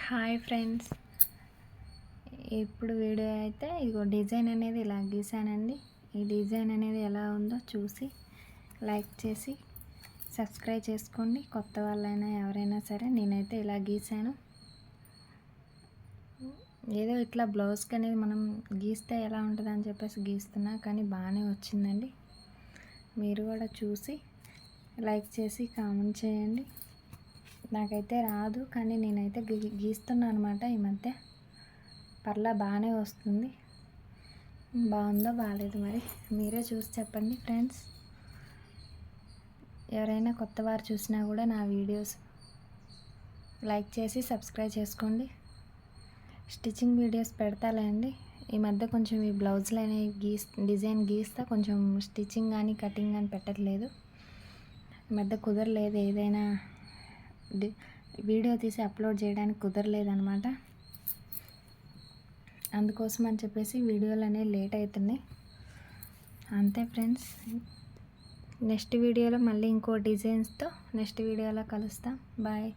Hi friends, ఇప్పుడు video అయితే ఇగో design అనేది ఇలా గీసానండి. ఈ డిజైన్ అనేది ఎలా ఉందో చూసి లైక్ చేసి సబ్స్క్రైబ్ చేసుకోండి. కొత్త వాళ్ళైనా ఎవరైనా సరే, నేనైతే ఇలా గీసాను. ఏదో ఇట్లా బ్లౌజ్కి అనేది మనం గీస్తే ఎలా ఉంటుంది అని చెప్పేసి గీస్తున్నా, కానీ బాగానే వచ్చిందండి. మీరు కూడా చూసి లైక్ చేసి కామెంట్ చేయండి. నాకైతే రాదు, కానీ నేనైతే గీస్తున్నాను అనమాట. ఈ మధ్య బాగానే వస్తుంది. బాగుందో బాగాలేదు మరి మీరే చూసి చెప్పండి ఫ్రెండ్స్. ఎవరైనా కొత్త వారు చూసినా కూడా నా వీడియోస్ లైక్ చేసి సబ్స్క్రైబ్ చేసుకోండి. స్టిచ్చింగ్ వీడియోస్ పెడతాలేండి. ఈ మధ్య కొంచెం ఈ బ్లౌజులు అనేవి డిజైన్ గీస్తా కొంచెం స్టిచ్చింగ్ కానీ కటింగ్ కానీ పెట్టట్లేదు. ఈ మధ్య కుదరలేదు, ఏదైనా వీడియో తీసి అప్లోడ్ చేయడానికి కుదరలేదనమాట. అందుకోసం అని చెప్పేసి వీడియోలు అనేవి లేట్ అవుతున్నాయి. అంతే ఫ్రెండ్స్. నెక్స్ట్ వీడియోలో మళ్ళీ ఇంకో డిజైన్స్తో నెక్స్ట్ వీడియోలో కలుస్తాం. బాయ్.